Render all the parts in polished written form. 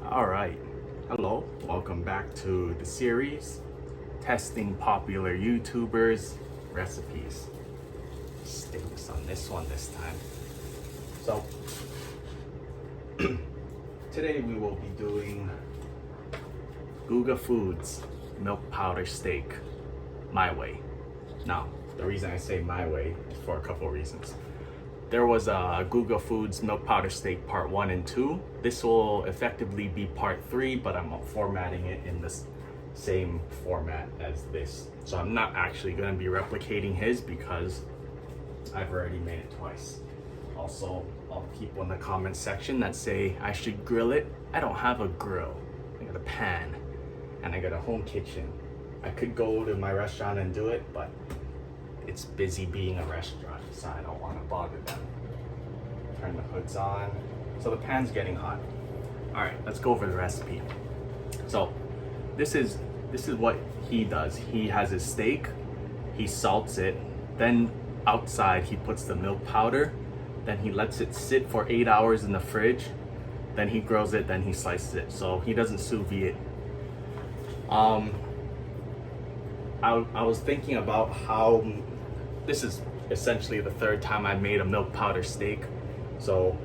All right, hello, welcome back to the series, testing popular YouTubers recipes. Steaks on this one this time. So, today we will be doing Guga Foods milk powder steak, my way. Now, the reason I say my way is for a couple of reasons. There was a Guga Foods milk powder steak part 1 and 2. This will effectively be part 3, but I'm formatting it in the same format as this. So I'm not actually going to be replicating his because I've already made it twice. Also, all the people in the comment section that say I should grill it. I don't have a grill. I got a pan and I got a home kitchen. I could go to my restaurant and do it, but it's busy being a restaurant, so I don't want to bother them. Turn the hoods on. So the pan's getting hot. All right, let's go over the recipe. So this is what he does. He has his steak, he salts it, then outside he puts the milk powder, then he lets it sit for 8 hours in the fridge, then he grills it, then he slices it. So he doesn't sous vide it. I was thinking about how this is essentially the third time I made a milk powder steak. So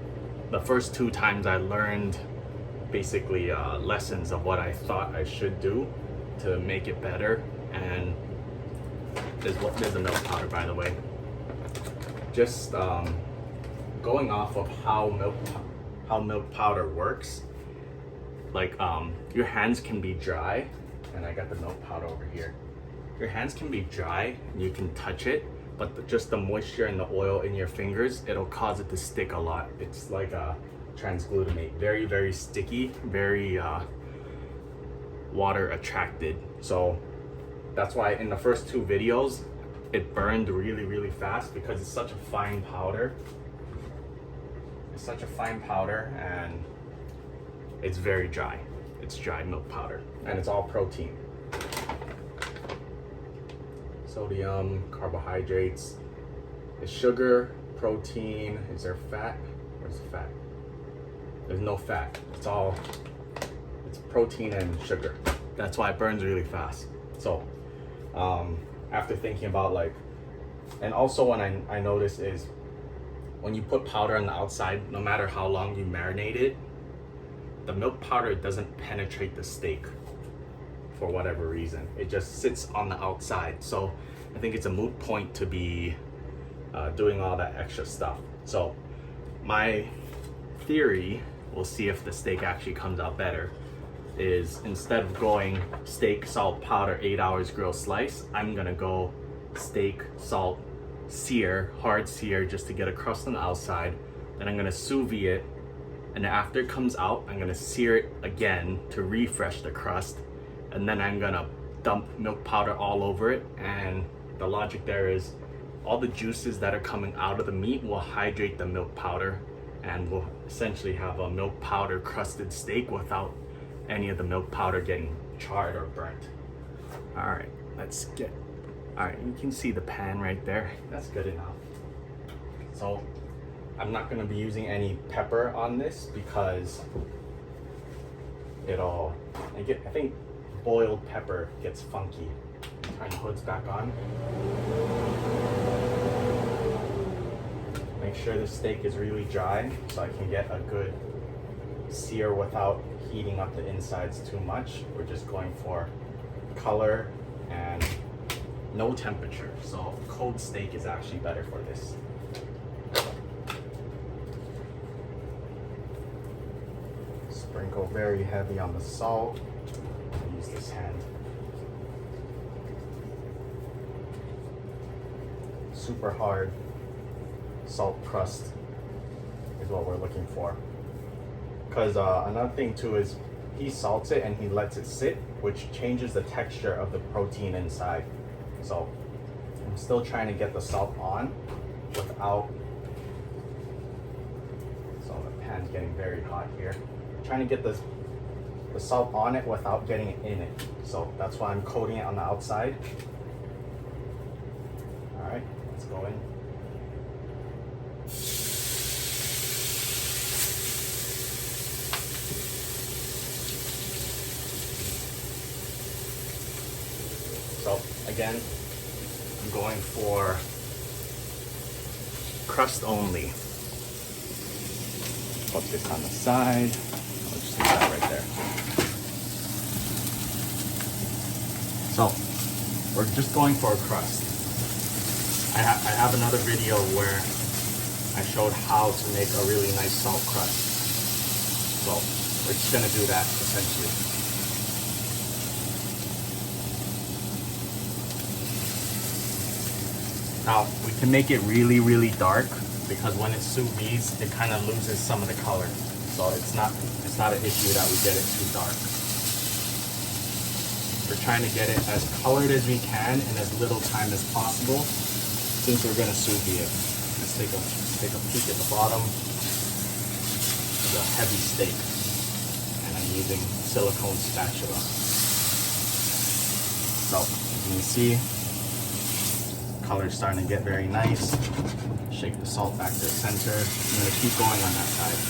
the first 2 times I learned basically lessons of what I thought I should do to make it better. And there's a milk powder, by the way. Just going off of how milk powder works. Like your hands can be dry, and I got the milk powder over here. Your hands can be dry and you can touch it, but just the moisture and the oil in your fingers, it'll cause it to stick a lot. It's like a transglutamate, very, very sticky, very water attracted. So that's why in the first 2 videos, it burned really, really fast because it's such a fine powder. It's such a fine powder and it's very dry. It's dry milk powder and it's all protein. Sodium, carbohydrates, is sugar, protein. Is there fat? Where's the fat? There's no fat. It's protein and sugar. That's why it burns really fast. So after thinking about and also what I noticed is when you put powder on the outside, no matter how long you marinate it, the milk powder doesn't penetrate the steak. For whatever reason, it just sits on the outside. So I think it's a moot point to be doing all that extra stuff. So my theory, we'll see if the steak actually comes out better, is instead of going steak, salt, powder, 8 hours grill slice, I'm gonna go steak, salt, sear, hard sear, just to get a crust on the outside. Then I'm gonna sous vide it, and after it comes out, I'm gonna sear it again to refresh the crust. And then I'm gonna dump milk powder all over it. And the logic there is all the juices that are coming out of the meat will hydrate the milk powder, and we'll essentially have a milk powder crusted steak without any of the milk powder getting charred or burnt. All right, all right, you can see the pan right there. That's good enough. So I'm not gonna be using any pepper on this because I think boiled pepper gets funky. Turn the hoods back on. Make sure the steak is really dry so I can get a good sear without heating up the insides too much. We're just going for color and no temperature. So cold steak is actually better for this. Sprinkle very heavy on the salt. Use this hand. Super hard salt crust is what we're looking for. Because another thing too is he salts it and he lets it sit, which changes the texture of the protein inside. So I'm still trying to get the salt on without, so the pan's getting very hot here. Trying to get the salt on it without getting it in it. So that's why I'm coating it on the outside. All right, let's go in. So again, I'm going for crust only. Put this on the side. I'll just leave that right there. So we're just going for a crust. I have another video where I showed how to make a really nice salt crust. So we're just gonna do that essentially. Now we can make it really, really dark because when it's sous vide, it kind of loses some of the color. So it's not an issue that we get it too dark. We're trying to get it as colored as we can in as little time as possible since we're gonna sous vide it. Let's take a peek at the bottom. It's a heavy steak, and I'm using silicone spatula. So as you can see, color's starting to get very nice. Shake the salt back to the center. I'm gonna keep going on that side.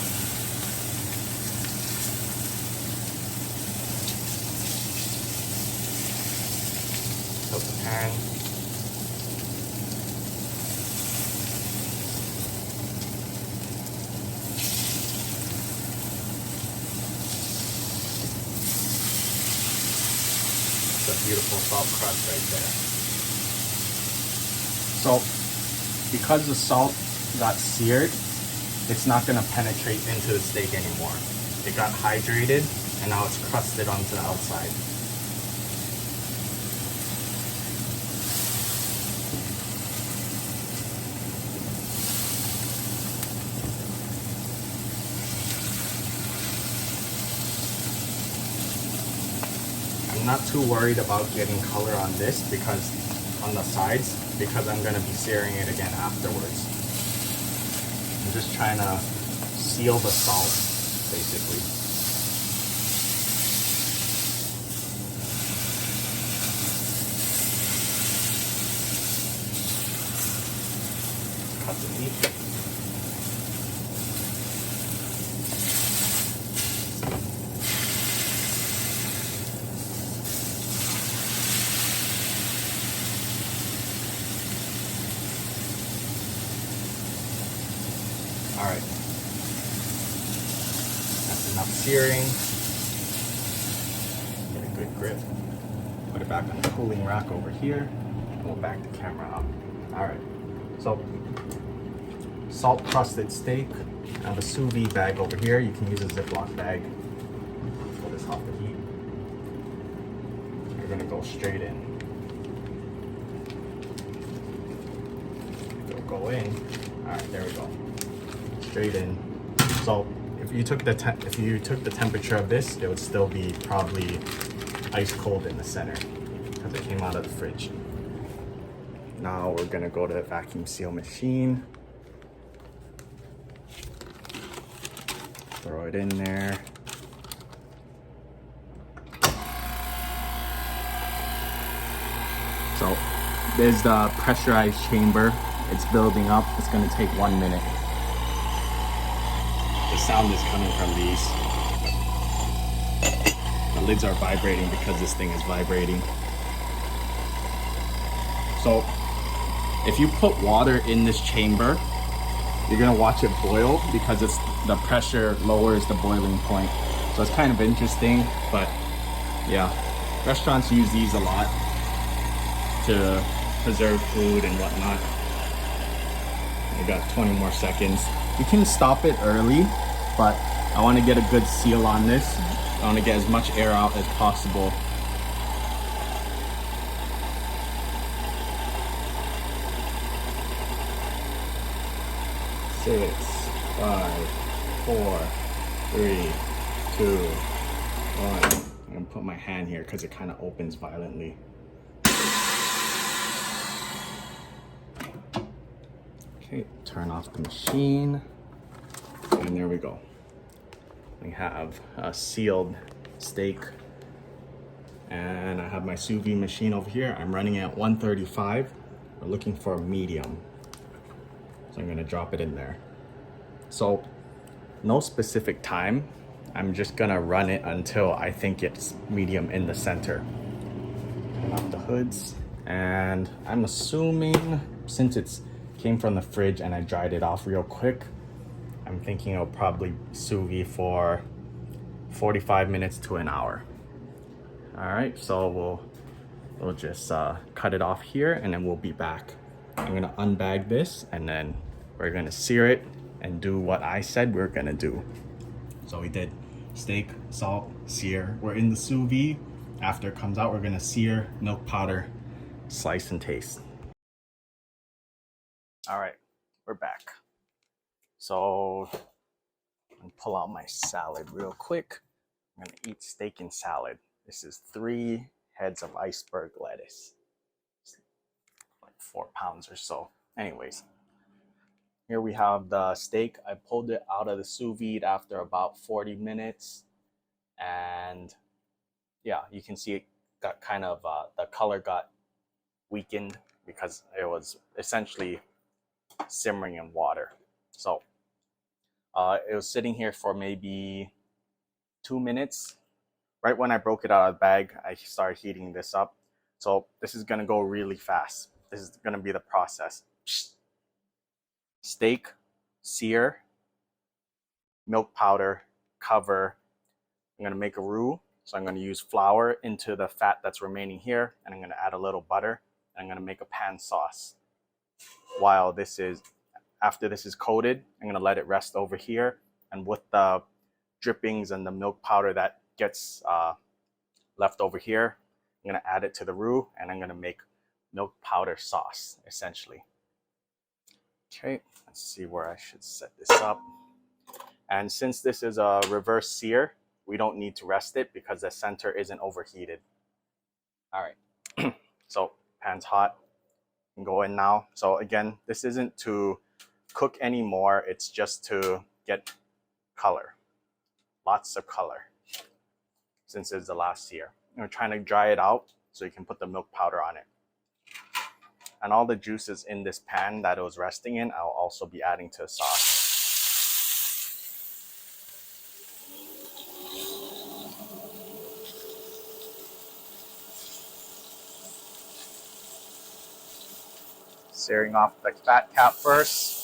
Tilt the pan. It's a beautiful salt crust right there. So, because the salt got seared, it's not going to penetrate into the steak anymore. It got hydrated, and now it's crusted onto the outside. I'm not too worried about getting color on this because on the sides, because I'm going to be searing it again afterwards. I'm just trying to seal the salt, basically. Cut the meat. All right, that's enough searing. Get a good grip. Put it back on the cooling rack over here. We'll back the camera up. All right, so salt crusted steak. I have a sous vide bag over here. You can use a Ziploc bag. Pull this off the heat. We're gonna go straight in. Go in. All right, there we go. Straight in. So if you took the temperature of this, it would still be probably ice cold in the center because it came out of the fridge. Now we're gonna go to the vacuum seal machine. Throw it in there. So there's the pressurized chamber. It's building up. It's gonna take 1 minute. The sound is coming from these. The lids are vibrating because this thing is vibrating. So if you put water in this chamber, you're gonna watch it boil because the pressure lowers the boiling point. So it's kind of interesting, but yeah, restaurants use these a lot to preserve food and whatnot. You got 20 more seconds. You can stop it early, but I want to get a good seal on this. I want to get as much air out as possible. Six, 5, 4, 3, 2, 1. I'm gonna put my hand here because it kind of opens violently. Okay, turn off the machine. And there we go. We have a sealed steak. And I have my sous vide machine over here. I'm running at 135. We're looking for a medium. So I'm gonna drop it in there. So no specific time. I'm just gonna run it until I think it's medium in the center. off the hoods, and I'm assuming since it's came from the fridge and I dried it off real quick, I'm thinking it'll probably sous vide for 45 minutes to an hour. All right, so we'll just cut it off here, and then we'll be back. I'm gonna unbag this, and then we're gonna sear it and do what I said we're gonna do. So we did steak, salt, sear. We're in the sous vide. After it comes out, we're gonna sear, milk powder, slice and taste. All right, we're back. So I'm gonna pull out my salad real quick. I'm gonna eat steak and salad. This is 3 heads of iceberg lettuce. It's like 4 pounds or so. Anyways, here we have the steak. I pulled it out of the sous vide after about 40 minutes. And yeah, you can see it got kind of, the color got weakened because it was essentially simmering in water. So it was sitting here for maybe 2 minutes. Right when I broke it out of the bag, I started heating this up. So this is gonna go really fast. This is gonna be the process. Steak, sear, milk powder, cover. I'm gonna make a roux. So I'm gonna use flour into the fat that's remaining here, and I'm gonna add a little butter, and I'm gonna make a pan sauce. While after this is coated, I'm gonna let it rest over here, and with the drippings and the milk powder that gets left over here, I'm gonna add it to the roux, and I'm gonna make milk powder sauce, essentially. Okay, let's see where I should set this up. And since this is a reverse sear, we don't need to rest it because the center isn't overheated. All right, so pan's hot. You can go in now. So again, this isn't to cook anymore. It's just to get color, lots of color, since it's the last sear. We're trying to dry it out so you can put the milk powder on it. And all the juices in this pan that it was resting in, I'll also be adding to the sauce. Searing off the fat cap first.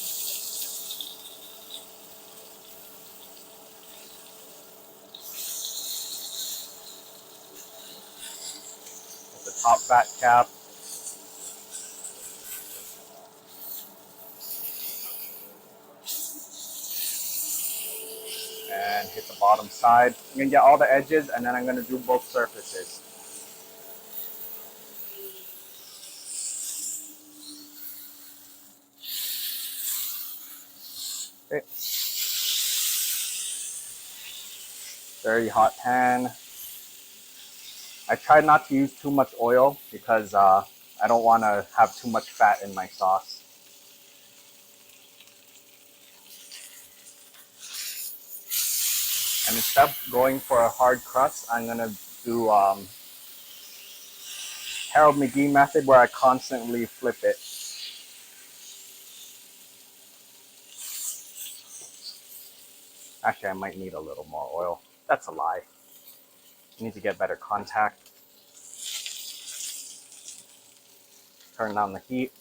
With the top fat cap. And hit the bottom side. I'm gonna get all the edges, and then I'm gonna do both surfaces. Okay. Very hot pan. I tried not to use too much oil because I don't want to have too much fat in my sauce. And instead of going for a hard crust, I'm gonna do Harold McGee method, where I constantly flip it. Actually, I might need a little more oil. That's a lie. I need to get better contact. Turn down the heat.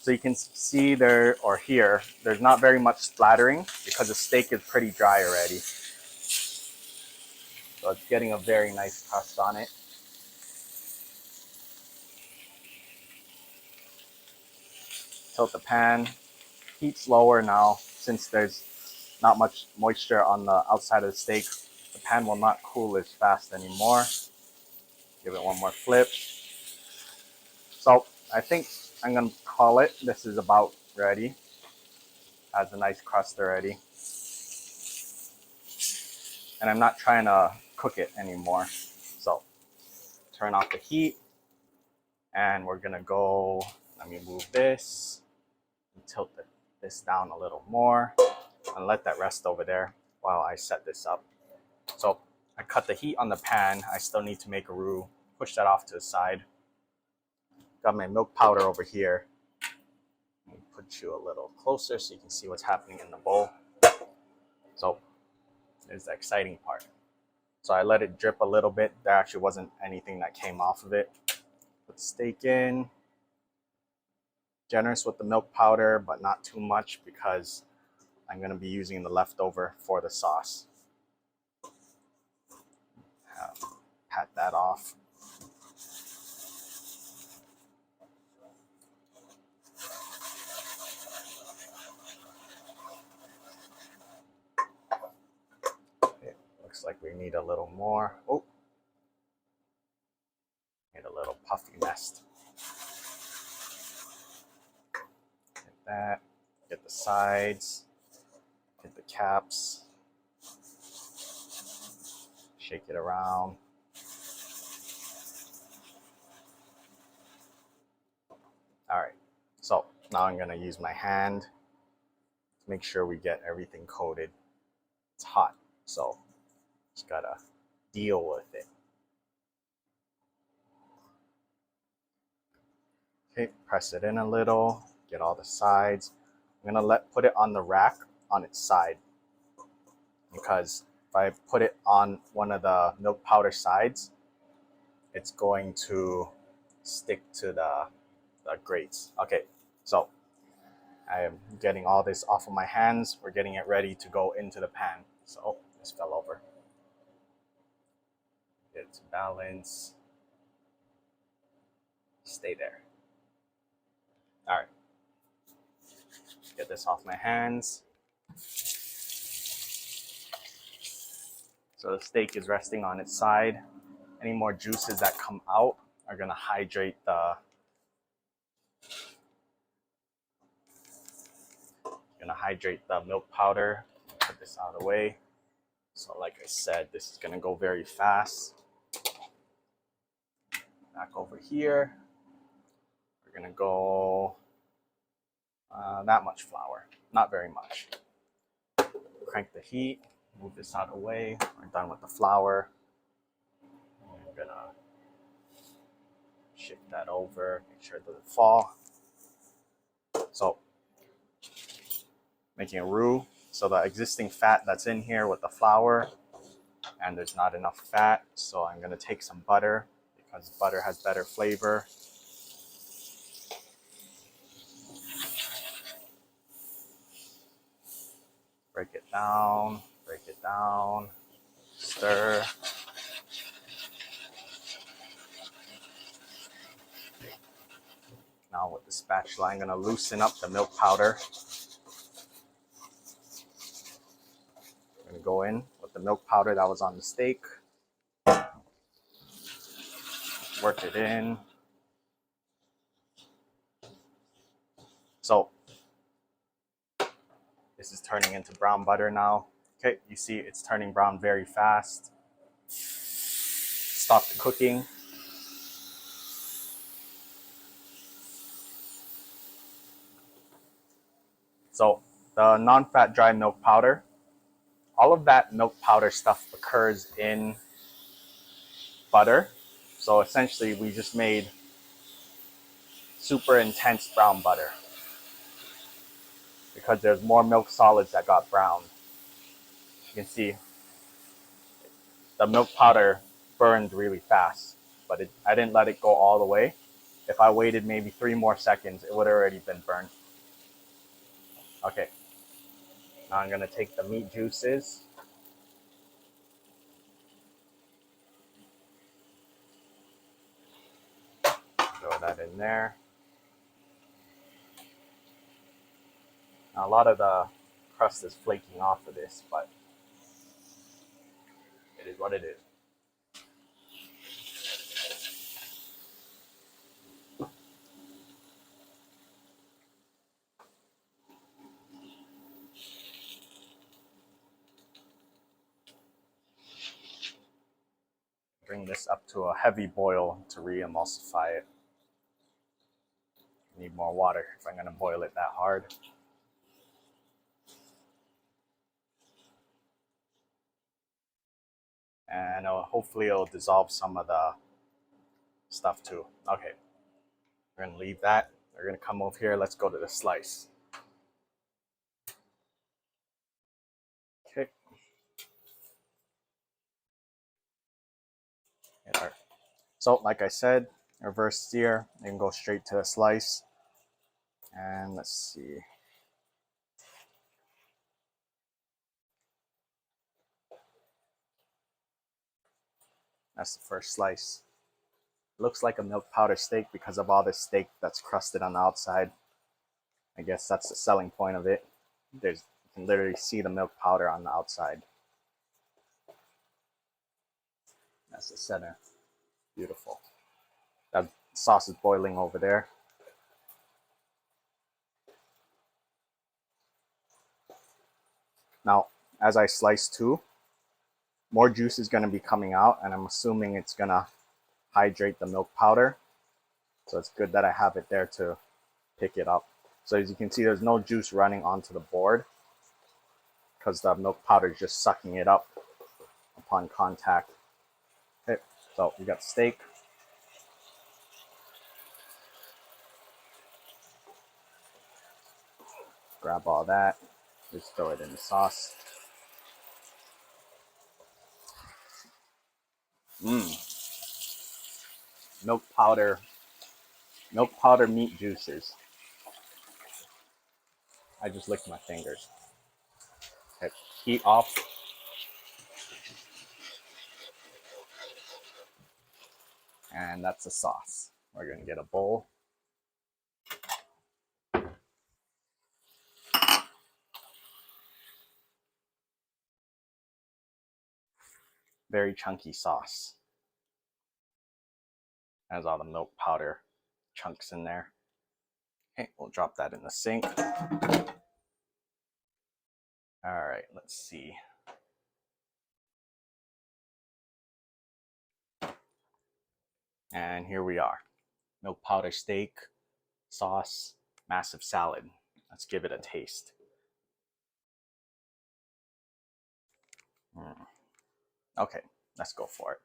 So you can see there, or here, there's not very much splattering because the steak is pretty dry already. So it's getting a very nice crust on it. Tilt the pan. Heat's lower now since there's not much moisture on the outside of the steak. The pan will not cool as fast anymore. Give it one more flip. So I think I'm gonna call it. This is about ready. Has a nice crust already. And I'm not trying to cook it anymore. So turn off the heat, and we're gonna go, let me move this and tilt this down a little more and let that rest over there while I set this up. So I cut the heat on the pan. I still need to make a roux. Push that off to the side. Got my milk powder over here. Let me put you a little closer so you can see what's happening in the bowl. So there's the exciting part. So I let it drip a little bit. There actually wasn't anything that came off of it. Put steak in. Generous with the milk powder, but not too much because I'm going to be using the leftover for the sauce. Pat that off. Okay, looks like we need a little more. Oh, need a little puffy nest. Get that. Get the sides. Get the caps. Shake it around. All right, so now I'm gonna use my hand to make sure we get everything coated. It's hot, so just gotta deal with it. Okay, press it in a little, get all the sides. I'm gonna put it on the rack on its side because if I put it on one of the milk powder sides, it's going to stick to the grates. Okay, so I am getting all this off of my hands. We're getting it ready to go into the pan. So, oh, this fell over. Get it to balance. Stay there. All right. Get this off my hands. So the steak is resting on its side. Any more juices that come out are gonna hydrate the milk powder. Put this out of the way. So like I said, this is gonna go very fast. Back over here, we're gonna go that much flour, not very much. Crank the heat, move this out of the way. We're done with the flour. I'm gonna shift that over, make sure it doesn't fall. So making a roux. So the existing fat that's in here with the flour, and there's not enough fat, so I'm gonna take some butter because butter has better flavor. Break it down, stir. Now with the spatula, I'm gonna loosen up the milk powder. I'm gonna go in with the milk powder that was on the steak. Work it in. So this is turning into brown butter now. Okay, you see it's turning brown very fast. Stop the cooking. So the non-fat dry milk powder, all of that milk powder stuff occurs in butter. So essentially we just made super intense brown butter because there's more milk solids that got browned. You can see the milk powder burned really fast, but I didn't let it go all the way. If I waited maybe 3 more seconds, it would have already been burnt. Okay, now I'm gonna take the meat juices. Throw that in there. Now a lot of the crust is flaking off of this, but it is what it is. Bring this up to a heavy boil to re-emulsify it. Need more water if I'm gonna boil it that hard. And hopefully it'll dissolve some of the stuff too. Okay, we're gonna leave that. We're gonna come over here. Let's go to the slice. Okay. So like I said, reverse sear, you can go straight to the slice. And let's see. That's the first slice. It looks like a milk powder steak because of all the steak that's crusted on the outside. I guess that's the selling point of it. You can literally see the milk powder on the outside. That's the center. Beautiful. That sauce is boiling over there. Now, as I slice too, more juice is going to be coming out, and I'm assuming it's going to hydrate the milk powder. So it's good that I have it there to pick it up. So as you can see, there's no juice running onto the board because the milk powder is just sucking it up upon contact. Okay, so we got steak. Grab all that, just throw it in the sauce. Milk powder meat juices. I just licked my fingers. Okay, heat off. And that's the sauce. We're gonna get a bowl. Very chunky sauce. Has all the milk powder chunks in there. Okay, we'll drop that in the sink. All right, let's see. And here we are. Milk powder steak, sauce, massive salad. Let's give it a taste. Okay, let's go for it.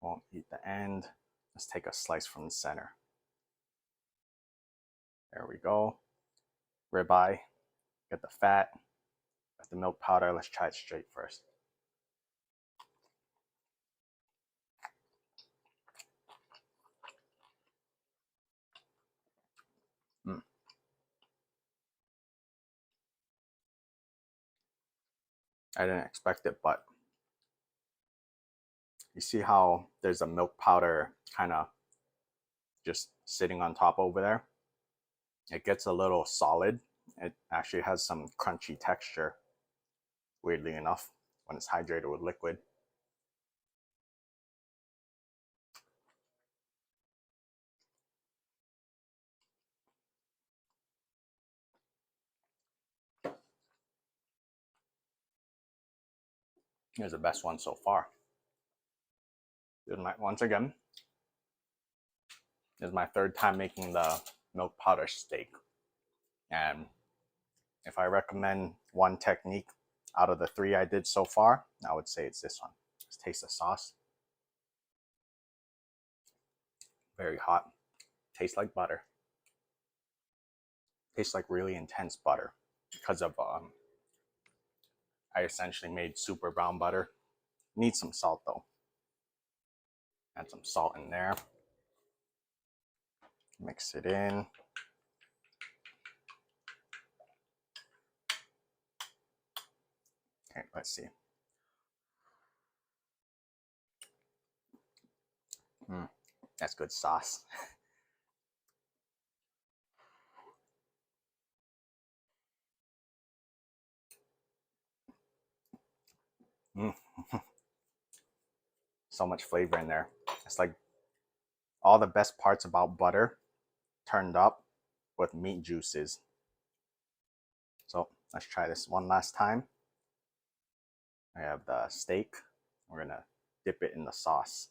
Won't eat the end. Let's take a slice from the center. There we go. Ribeye. Get the fat. Got the milk powder. Let's try it straight first. I didn't expect it, but you see how there's a milk powder kind of just sitting on top over there? It gets a little solid. It actually has some crunchy texture, weirdly enough, when it's hydrated with liquid. Here's the best one so far. Once again, this is my third time making the milk powder steak. And if I recommend one technique out of the 3 I did so far, I would say it's this one. Let's taste the sauce. Very hot. Tastes like butter. Tastes like really intense butter because of I essentially made super brown butter. Needs some salt though. Add some salt in there. Mix it in. Okay, let's see. That's good sauce. So much flavor in there. It's like all the best parts about butter turned up with meat juices. So let's try this one last time. I have the steak. We're gonna dip it in the sauce.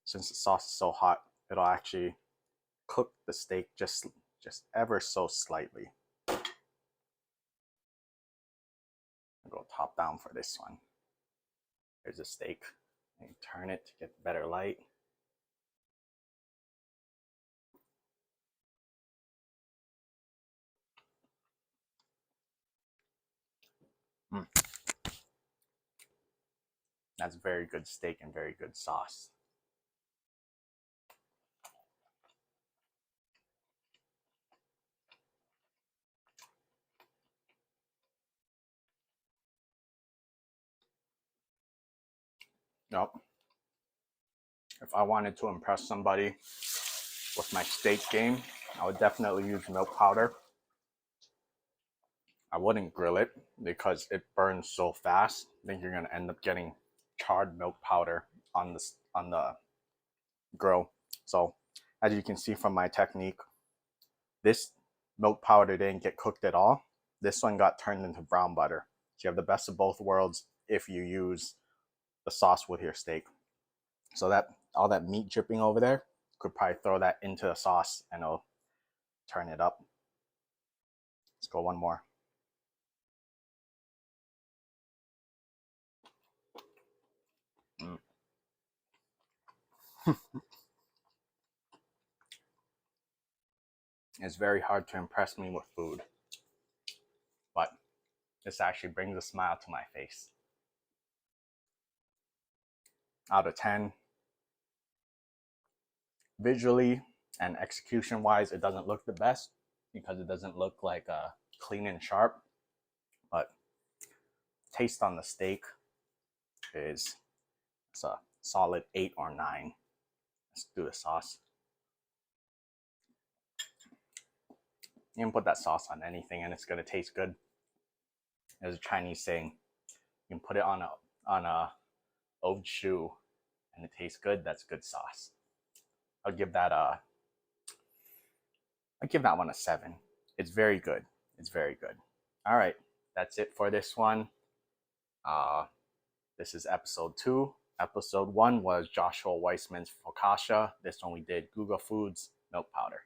Since the sauce is so hot, it'll actually cook the steak just ever so slightly. I'll go top down for this one. There's the steak. And turn it to get better light. That's very good steak and very good sauce. Yep. If I wanted to impress somebody with my steak game, I would definitely use milk powder. I wouldn't grill it because it burns so fast. I think you're gonna end up getting charred milk powder on the grill. So as you can see from my technique, this milk powder didn't get cooked at all. This one got turned into brown butter. So you have the best of both worlds if you use the sauce with your steak. So that all that meat dripping over there, could probably throw that into the sauce and it'll turn it up. Let's go one more. It's very hard to impress me with food, but this actually brings a smile to my face. Out of 10, visually and execution wise, it doesn't look the best because it doesn't look like clean and sharp, but taste on the steak is, it's a solid 8 or 9. Let's do the sauce. You can put that sauce on anything and it's gonna taste good. There's a Chinese saying, you can put it on a old shoe and it tastes good. That's good sauce. I'll give that one a 7. It's very good. It's very good. All right, that's it for this one. This is episode 2. Episode 1 was Joshua Weissman's focaccia. This one we did Guga Foods milk powder.